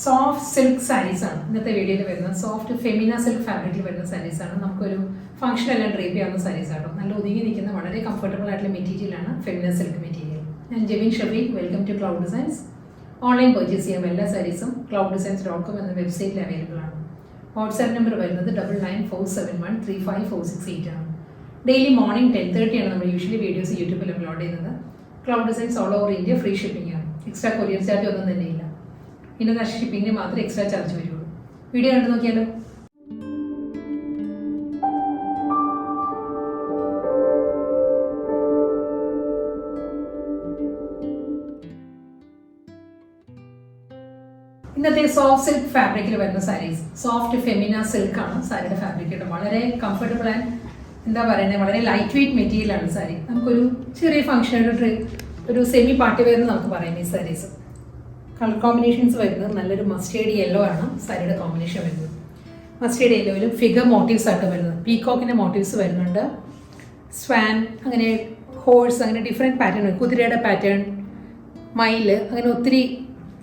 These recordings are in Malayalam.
സോഫ്റ്റ് സിൽക്ക് സാരീസാണ് ഇന്നത്തെ വീഡിയോയിൽ വരുന്നത്. സോഫ്റ്റ് ഫെമിന സിൽക്ക് ഫാബ്രിക്കിൽ വരുന്ന സാരീസാണ്. നമുക്കൊരു ഫംഗ്ഷൻ എല്ലാം ഡ്രേപ്പ് ചെയ്യാവുന്ന സാരീസാണ്. നല്ല ഒതുങ്ങി നിൽക്കുന്ന വളരെ കംഫർട്ടബിൾ ആയിട്ടുള്ള മെറ്റീരിയലാണ് ഫെമിന സിൽക്ക് മെറ്റീരിയൽ. ഞാൻ Jebin Shafeeq. Welcome to cloud designs. Online purchase ചെയ്യാം എല്ലാ സാരീസും clouddesigns.com എന്ന വെബ്സൈറ്റിൽ അവൈലബിൾ ആണ്. വാട്സാപ്പ് നമ്പർ വരുന്നത് 9947135468 ആണ്. ഡെയിലി മോർണിംഗ് 10:30 ആണ് നമ്മൾ യൂഷ്വലി വീഡിയോസ് യൂട്യൂബിൽ അപ്ലോഡ് ചെയ്യുന്നത്. Cloud designs all over India free shipping ആണ്. എക്സ്ട്രാ കൊറിയർ ചാർജ് ഒന്നും തന്നെ ഇല്ല. ഇന്റർനാഷണൽ ഷിപ്പിംഗിന് മാത്രമേ എക്സ്ട്രാ ചാർജ് വരുള്ളൂ. വീഡിയോ കണ്ടു നോക്കിയാലോ. ഇന്നത്തെ സോഫ്റ്റ് സിൽക്ക് ഫാബ്രിക്കിൽ വരുന്ന സാരീസ് സോഫ്റ്റ് ഫെമിന സിൽക്ക് ആണ് സാരിയുടെ ഫാബ്രിക്. വളരെ കംഫർട്ടബിൾ ആൻഡ് എന്താ പറയുന്നത്, വളരെ ലൈറ്റ് വെയിറ്റ് മെറ്റീരിയൽ ആണ് സാരി. നമുക്കൊരു ചെറിയ ഫംഗ്ഷൻ ഒരു സെമി പാർട്ടി വെയർ എന്ന് നമുക്ക് പറയാം. ഈ സാരീസ് കളർ കോമ്പിനേഷൻസ് വരുന്നത് നല്ലൊരു മസ്റ്റേർഡ് യെല്ലോ ആണ് സാരിയുടെ കോമ്പിനേഷൻ വരുന്നത്. മസ്റ്റേർഡ് യെല്ലോയിലും ഫിഗർ മോട്ടീവ്സ് ആയിട്ട് വരുന്നത്. പീകോക്കിൻ്റെ മോട്ടീവ്സ് വരുന്നുണ്ട്, സ്വാൻ, അങ്ങനെ ഹോഴ്സ്, അങ്ങനെ ഡിഫറെൻറ്റ് പാറ്റേൺ, കുതിരയുടെ പാറ്റേൺ, മയില്, അങ്ങനെ ഒത്തിരി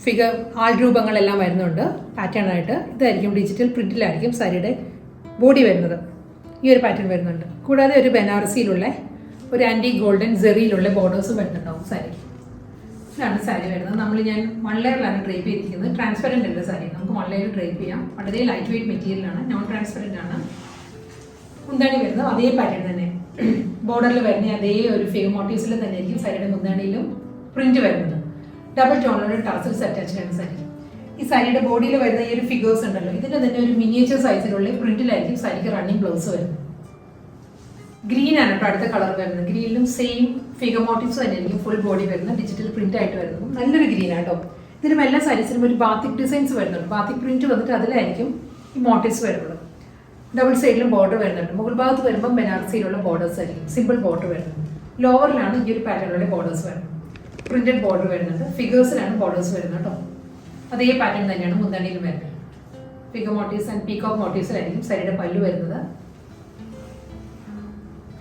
ഫിഗർ ആൾ രൂപങ്ങളെല്ലാം വരുന്നുണ്ട് പാറ്റേൺ ആയിട്ട്. ഇതായിരിക്കും ഡിജിറ്റൽ പ്രിന്റിലായിരിക്കും സാരിയുടെ ബോഡി വരുന്നത്. ഈ ഒരു പാറ്റേൺ വരുന്നുണ്ട്. കൂടാതെ ഒരു ബനാറസിയിലുള്ള ഒരു ആൻറ്റി ഗോൾഡൻ സെറിയിലുള്ള ബോർഡേഴ്സും വരുന്നുണ്ടാവും സാരിക്ക്. ഇതാണ് സാരി വരുന്നത്. ഞാൻ 1 ലെയറിലാണ് ഡ്രേപ്പ് ചെയ്തിരിക്കുന്നത്. ട്രാൻസ്പെറൻറ്റ് അല്ല സാരി, നമുക്ക് 1 ലെയർ ഡ്രേപ്പ് ചെയ്യാം. വളരെ ലൈറ്റ് വെയിറ്റ് മെറ്റീരിയലാണ്, നോൺ ട്രാൻസ്പെറൻറ്റ് ആണ്. മുന്താണി വരുന്നത് അതേ പാറ്റേൺ തന്നെ, ബോർഡറിൽ വരുന്ന അതേ ഒരു ഫിഗർ മോട്ടീവ്സിൽ തന്നെ ആയിരിക്കും സാരിയുടെ മുന്താണിയിലും പ്രിന്റ് വരുന്നത്. ഡബിൾ ടോണിലുള്ള ടാസൽസ് അറ്റാച്ച്ഡ് ആണ് സാരി. ഈ സാരിയുടെ ബോഡിയിൽ വരുന്ന ഈ ഒരു ഫിഗേഴ്സ് ഉണ്ടല്ലോ, ഇതിന്റെ തന്നെ ഒരു മിനിയേച്ചർ സൈസിലുള്ള പ്രിന്റിലായിരിക്കും സാരിക്ക് റണ്ണിങ് ബ്ലൗസ് വരുന്നത്. ഗ്രീൻ ആണ് കേട്ടോ അടുത്ത കളർ വരുന്നത്. ഗ്രീനിലും സെയിം ഫിഗർ മോട്ടീവ്സ് തന്നെയായിരിക്കും ഫുൾ ബോഡി വരുന്നത്, ഡിജിറ്റൽ പ്രിന്റ് ആയിട്ട് വരുന്നത്. നല്ലൊരു ഗ്രീൻ ആട്ടോ. ഇതിലും എല്ലാ സാരീസിലും ഒരു ബാത്തിക് ഡിസൈൻസ് വരുന്നുണ്ട്. ബാത്തിക് പ്രിന്റ് വന്നിട്ട് അതിലായിരിക്കും ഈ മോട്ടീവ്സ് വരുന്നത്. ഡബിൾ സൈഡിലും ബോർഡർ വരുന്നുണ്ട്. മുകൾ ഭാഗത്ത് വരുമ്പോൾ ബനാറസിയിലുള്ള ബോർഡേഴ്സ് ആയിരിക്കും സിമ്പിൾ ബോർഡർ വരുന്നത്. ലോവറിലാണ് ഈ ഒരു പാറ്റേണിലുള്ള ബോർഡേഴ്സ് വരുന്നത്. പ്രിന്റഡ് ബോർഡർ വരുന്നുണ്ട്. ഫിഗേഴ്സിലാണ് ബോർഡേഴ്സ് വരുന്നത് കേട്ടോ. അതേ പാറ്റേൺ തന്നെയാണ് മുന്താണിയിലും വരുന്നത്. ഫിഗർ മോട്ടീവ്സ് ആൻഡ് പീകോക്ക് മോട്ടീവ്സിലായിരിക്കും സാരിയുടെ പല്ലു വരുന്നത്.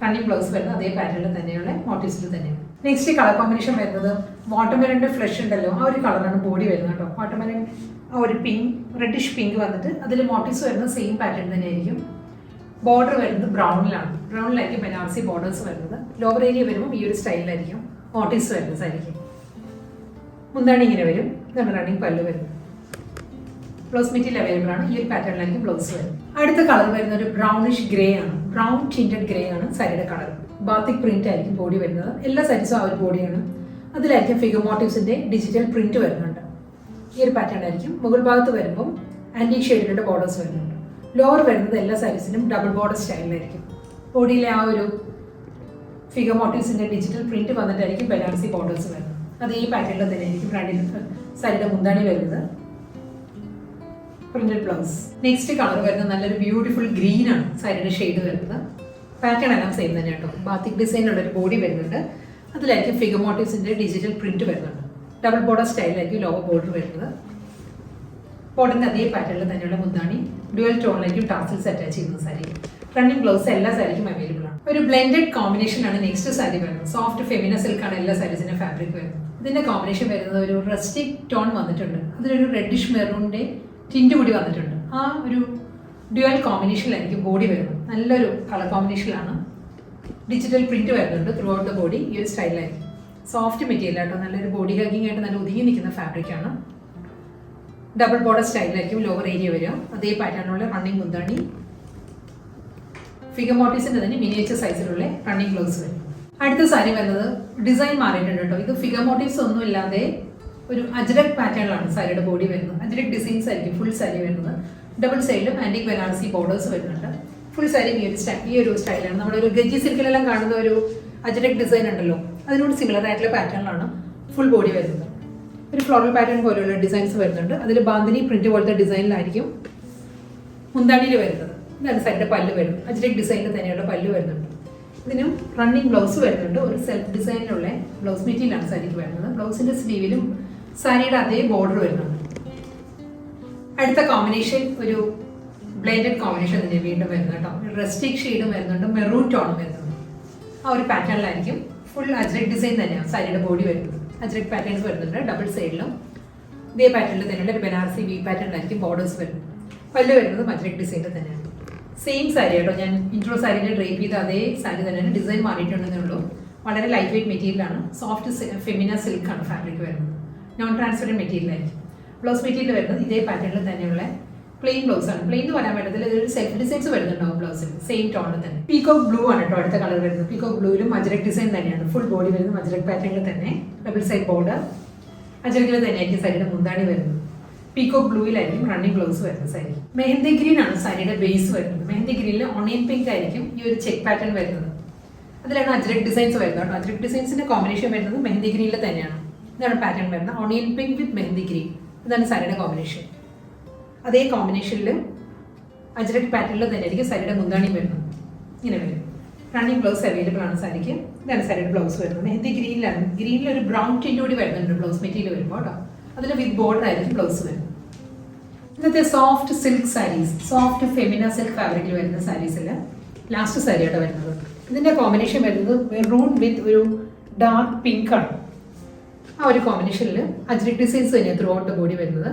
റണ്ണിങ് ബ്ലൗസ് വരുന്നത് അതേ പാറ്റേണിൽ തന്നെയുള്ള മോട്ടീവ്സിൽ തന്നെയാണ്. നെക്സ്റ്റ് കളർ കോമ്പിനേഷൻ വരുന്നത് വാട്ടർമെലന്റെ ഫ്ലഷ് ഉണ്ടല്ലോ, ആ ഒരു കളറാണ് ബോഡി വരുന്നത് കേട്ടോ. വാട്ടർമെലൻ ആ ഒരു പിങ്ക്, റെഡിഷ് പിങ്ക് വന്നിട്ട് അതിൽ മോട്ടീവ്സ് വരുന്നത് സെയിം പാറ്റേൺ തന്നെയായിരിക്കും. ബോർഡർ വരുന്നത് ബ്രൗണിലായിരിക്കും ബനാറസി ബോർഡേഴ്സ് വരുന്നത്. ലോവർ ഏരിയ വരുമ്പോൾ ഈ ഒരു സ്റ്റൈലിലായിരിക്കും മോട്ടീവ്സ് വരുന്നത് സാരിക്ക്. മുന്താണി ഇങ്ങനെ വരും. ഇതാണ് റണ്ണിങ് പല്ലു വരുന്നത്. ബ്ലൗസ് മെറ്റീരിയൽ അവൈലബിൾ ആണ്. ഈ ഒരു പാറ്റേണിലായിരിക്കും ബ്ലൗസ് വരും. അടുത്ത കളർ വരുന്ന ഒരു ബ്രൗണിഷ് ഗ്രേ ആണ്. ബ്രൗൺ ടിൻറ്റഡ് ഗ്രേ ആണ് സാരിയുടെ കളർ. ബാത്തിക് പ്രിന്റ് ആയിരിക്കും ബോഡി വരുന്നത്. എല്ലാ സാരീസും ആ ഒരു ബോഡിയാണ്. അതിലായിരിക്കും ഫിഗർ മോട്ടീവ്സിന്റെ ഡിജിറ്റൽ പ്രിന്റ് വരുന്നുണ്ട്. ഈ ഒരു പാറ്റേൺ ആയിരിക്കും. മുകൾ ഭാഗത്ത് വരുമ്പോൾ ആന്റിക് ഷെയ്ഡിലുള്ള ബോർഡേഴ്സ് വരുന്നുണ്ട്. ലോവർ വരുന്നത് എല്ലാ സാരീസിനും ഡബിൾ ബോർഡർ സ്റ്റൈലിലായിരിക്കും. ബോഡിയിലെ ആ ഒരു ഫിഗർ മോട്ടീവ്സിന്റെ ഡിജിറ്റൽ പ്രിന്റ് വന്നിട്ടായിരിക്കും ബനാറസി ബോർഡേഴ്സ് വരുന്നത്. അത് ഈ പാറ്റേണിൽ തന്നെ ആയിരിക്കും സാരിയുടെ മുന്താണി വരുന്നത്. Printed blouse. നെക്സ്റ്റ് കളർ വരുന്നത് നല്ലൊരു ബ്യൂട്ടിഫുൾ ഗ്രീൻ ആണ് സാരിയുടെ ഷെയ്ഡ് വരുന്നത്. പാറ്റേൺ എല്ലാം സെയിം തന്നെ കേട്ടോ. ബാത്തിക് ഡിസൈനുള്ള ഒരു ബോഡി വരുന്നുണ്ട്. അതിലായിരിക്കും ഫിഗർ മോട്ടീവ്സിന്റെ ഡിജിറ്റൽ പ്രിന്റ് വരുന്നുണ്ട്. ഡബിൾ ബോർഡർ സ്റ്റൈലായിരിക്കും ലോവർ ബോർഡർ വരുന്നത്. ബോർഡറിന്റെ അതേ പാറ്റേണിൽ തന്നെയുള്ള മുന്താണി. ഡ്യുവൽ ടോണിലായിരിക്കും ടാസൽസ് അറ്റാച്ച് ചെയ്യുന്ന സാരി. റണ്ണിങ് ബ്ലൗസ് എല്ലാ സാരിക്കും അവൈലബിൾ ആണ്. ഒരു ബ്ലെൻഡഡ് കോമ്പിനേഷൻ ആണ് നെക്സ്റ്റ് സാരി വരുന്നത്. സോഫ്റ്റ് ഫെമിന സിൽക്ക് ആണ് എല്ലാ സാരീസിന്റെ ഫാബ്രിക് വരുന്നത്. ഇതിന്റെ കോമ്പിനേഷൻ വരുന്നത് ഒരു റസ്റ്റിക് ടോൺ വന്നിട്ടുണ്ട്. അതിലൊരു റെഡിഷ് മെറൂണിന്റെ ടിന്റ് കൂടി വന്നിട്ടുണ്ട്. ആ ഒരു ഡ്യുവൽ കോമ്പിനേഷനിലായിരിക്കും ബോഡി വരുന്നത്. നല്ലൊരു കളർ കോമ്പിനേഷനിലാണ്. ഡിജിറ്റൽ പ്രിന്റ് വരുന്നുണ്ട് ത്രൂ ഔട്ട് ദ ബോഡി. ഈ ഒരു സ്റ്റൈലായിരിക്കും. സോഫ്റ്റ് മെറ്റീരിയൽ ആട്ടോ. നല്ലൊരു ബോഡി ഹഗിങ് ആയിട്ട് നല്ല ഒതുങ്ങി നിൽക്കുന്ന ഫാബ്രിക് ആണ്. ഡബിൾ ബോർഡർ സ്റ്റൈലായിരിക്കും ലോവർ ഏരിയ വരിക. അതേ പാറ്റേണിലുള്ള റണ്ണിങ് മുന്താണി. ഫിഗർ മോട്ടീവ്സിന്റെ തന്നെ മിനിയേച്ചർ സൈസിലുള്ള റണ്ണിങ് ബ്ലൗസ് വരും. അടുത്ത സാരി വരുന്നത് ഡിസൈൻ മാറിയിട്ടുണ്ട് കേട്ടോ. ഇത് ഫിഗർ മോട്ടീവ്സ് ഒന്നും ഇല്ലാതെ ഒരു അജ്രക് പാറ്റേണിലാണ് സാരിയുടെ ബോഡി വരുന്നത്. അജ്രക് ഡിസൈൻസ് ആയിരിക്കും ഫുൾ സാരി വരുന്നത്. ഡബിൾ സൈഡിലും ആന്റിക് ബനാറസി ബോർഡേഴ്സ് വരുന്നുണ്ട്. ഫുൾ സാരി ഈ ഒരു സ്റ്റൈലാണ്. നമ്മളൊരു ഗജി സിൽക്കിലെല്ലാം കാണുന്ന ഒരു അജ്രക് ഡിസൈൻ ഉണ്ടല്ലോ, അതിനോട് സിമിലർ ആയിട്ടുള്ള പാറ്റേണിലാണ് ഫുൾ ബോഡി വരുന്നത്. ഒരു ഫ്ലോറൽ പാറ്റേൺ പോലെയുള്ള ഡിസൈൻസ് വരുന്നുണ്ട്. അതിൽ ബാന്തിനി പ്രിന്റ് പോലത്തെ ഡിസൈനിലായിരിക്കും മുന്താണിയിൽ വരുന്നത്. ഇതാണ് സാരിയുടെ പല്ല് വരുന്നത്. അജ്രക് ഡിസൈനിൽ തന്നെയുള്ള പല്ല് വരുന്നുണ്ട്. ഇതിനും റണ്ണിങ് ബ്ലൗസ് വരുന്നുണ്ട്. ഒരു സെൽഫ് ഡിസൈനിലുള്ള ബ്ലൗസ് മെറ്റീരിയലാണ് സാരിക്ക് വരുന്നത്. ബ്ലൗസിന്റെ സ്ലീവിലും സാരിയുടെ അതേ ബോർഡർ വരുന്നുണ്ട്. അടുത്ത കോമ്പിനേഷൻ ഒരു ബ്ലെൻഡഡ് കോമ്പിനേഷൻ തന്നെ വീണ്ടും വരുന്നത് കേട്ടോ. റസ്റ്റിക് ഷെയ്ഡും വരുന്നുണ്ട്, മെറൂൺ ടോണും വരുന്നുണ്ട്. ആ ഒരു പാറ്റേണിലായിരിക്കും ഫുൾ അജ്രക് ഡിസൈൻ തന്നെയാണ് സാരിയുടെ ബോഡി വരുന്നത്. അജ്രക് പാറ്റേൺസ് വരുന്നുണ്ട്. ഡബിൾ സൈഡിലും ഇതേ പാറ്റേണിൽ തന്നെയുള്ള ഒരു ബനാറസി വി പാറ്റേണിലായിരിക്കും ബോർഡേഴ്സ് വരുന്നത്. പല്ല് വരുന്നത് മജ്രക് ഡിസൈനിൽ തന്നെയാണ്. സെയിം സാരി കേട്ടോ, ഞാൻ ഇൻട്രോ സാരിയിൽ ഡ്രേപ്പ് ചെയ്ത അതേ സാരി തന്നെയാണ്, ഡിസൈൻ മാറിയിട്ടുണ്ടെന്നേ ഉള്ളൂ. വളരെ ലൈറ്റ് വെയിറ്റ് മെറ്റീരിയലാണ്, സോഫ്റ്റ് ഫെമിന സിൽക്കാണ് ഫാബ്രിക് വരുന്നത്, നോൺ ട്രാൻസ്പെറൻറ്റ് മെറ്റീരിയലായിരിക്കും. ബ്ലൗസ് മെറ്റീരിയൽ വരുന്നത് ഇതേ പാറ്റേണിൽ തന്നെയുള്ള പ്ലെയിൻ ബ്ലൗസ് ആണ്. പ്ലെയിൻ എന്ന് പറയാൻ പറ്റത്തില്ല, ഇതൊരു സെൽഫ് ഡിസൈൻസ് വരുന്നുണ്ടാവും ബ്ലൗസിൽ, സെയിം ടോണിൽ തന്നെ. പീകോക്ക് ബ്ലൂ ആണ് കേട്ടോ അടുത്ത കളർ വരുന്നത്. പീകോക്ക് ബ്ലൂവിലും മജ്രക് ഡിസൈൻ തന്നെയാണ്, ഫുൾ ബോഡി വരുന്നത് മജ്രക് പാറ്റേണിൽ തന്നെ, ഡബിൾ സൈഡ് ബോർഡർ. മജ്രകിൽ തന്നെയായിരിക്കും സാരിയുടെ മുന്താണി വരുന്നത്. പീകോക്ക് ബ്ലൂവിലായിരിക്കും റണ്ണിങ് ബ്ലൗസ് വരുന്നത് സാരി. മെഹന്തി ഗ്രീൻ ആണ് സാരിയുടെ ബേസ് വരുന്നത്. മെഹന്തി ഗ്രീനിൽ ഓണിയൻ പിങ്ക് ആയിരിക്കും ഈ ഒരു ചെക്ക് പാറ്റേൺ വരുന്നത്. അതിലാണ് അജ്രക് ഡിസൈൻസ് വരുന്നത് കേട്ടോ. അജ്രക് ഡിസൈൻസിന്റെ കോമ്പിനേഷൻ വരുന്നത് മെഹന്തി ഗ്രീനിൽ തന്നെയാണ്. ഇതാണ് പാറ്റേൺ വരുന്നത്, ഓണിയൻ പിങ്ക് വിത്ത് മെഹന്തി ഗ്രീൻ. ഇതാണ് സാരിയുടെ കോമ്പിനേഷൻ. അതേ കോമ്പിനേഷനിൽ അജ്രക് പാറ്റേണിൽ തന്നെയായിരിക്കും സാരിയുടെ മുന്താണി വരുന്നത്. ഇങ്ങനെ വരും. റണ്ണിങ് ബ്ലൗസ് അവൈലബിൾ ആണ് സാരിക്ക്. ഇതാണ് സാരിയുടെ ബ്ലൗസ് വരുന്നത്. മെഹന്തി ഗ്രീനിലാണ്. ഗ്രീനിൽ ഒരു ബ്രൗൺ ടിൻ്റ് കൂടി വരുന്നുണ്ട് ബ്ലൗസ് മെറ്റീരിയൽ വരുമ്പോൾ കേട്ടോ. അതിൽ വിത്ത് ബോർഡർ ആയിരിക്കും ബ്ലൗസ് വരുന്നത്. ഇന്നത്തെ soft silk sarees, soft Femina silk ഫാബ്രിക്കിൽ വരുന്ന സാരീസിൽ ലാസ്റ്റ് സാരിയാണ് വരുന്നത്. ഇതിൻ്റെ കോമ്പിനേഷൻ വരുന്നത് മെറൂൺ വിത്ത് ഒരു ഡാർക്ക് പിങ്ക് ആണ്. ആ ഒരു കോമ്പിനേഷനിൽ അജ്രക് ഡിസൈൻസ് തന്നെയാണ് ത്രൂ ഔട്ട് ബോഡി വരുന്നത്.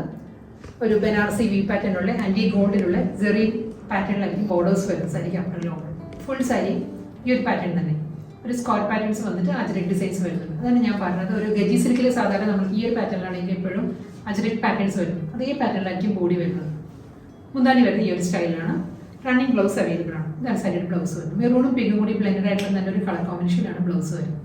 ഒരു ബനാറസി വി പാറ്റേണിലുള്ള ആൻറ്റി ഗോൾഡിലുള്ള ജെറി പാറ്റേണിലായിരിക്കും ബോർഡേഴ്സ് വരുന്നത് സാരിക്ക് അപ്പറിലും. ഫുൾ സാരി ഈ ഒരു പാറ്റേൺ തന്നെ, ഒരു സ്ക്വയർ പാറ്റേൺസ് വന്നിട്ട് അജ്രക് ഡിസൈൻസ് വരുന്നുണ്ട്. അതാണ് ഞാൻ പറഞ്ഞത്, ഒരു ഗജി സിൽക്കിൽ സാധാരണ നമ്മൾ ഈ ഒരു പാറ്റേണിലാണെങ്കിൽ എപ്പോഴും അജ്രക് പാറ്റേൺസ് വരുന്നത്. അതേ പാറ്റേണിലായിരിക്കും ബോഡി വരുന്നത്. മുന്താണി വരുന്നത് ഈ ഒരു സ്റ്റൈലിലാണ്. റണ്ണിങ് ബ്ലൗസ് അവൈലബിൾ ആണ്. ഇതാണ് സാരിയുടെ ബ്ലൗസ് വരുന്നത്. മെറൂണും പിങ്കും കൂടി ബ്ലെൻഡഡ് ആയിട്ടുള്ള നല്ലൊരു കളർ കോമ്പിനേഷനിലാണ് ബ്ലൗസ് വരുന്നത്.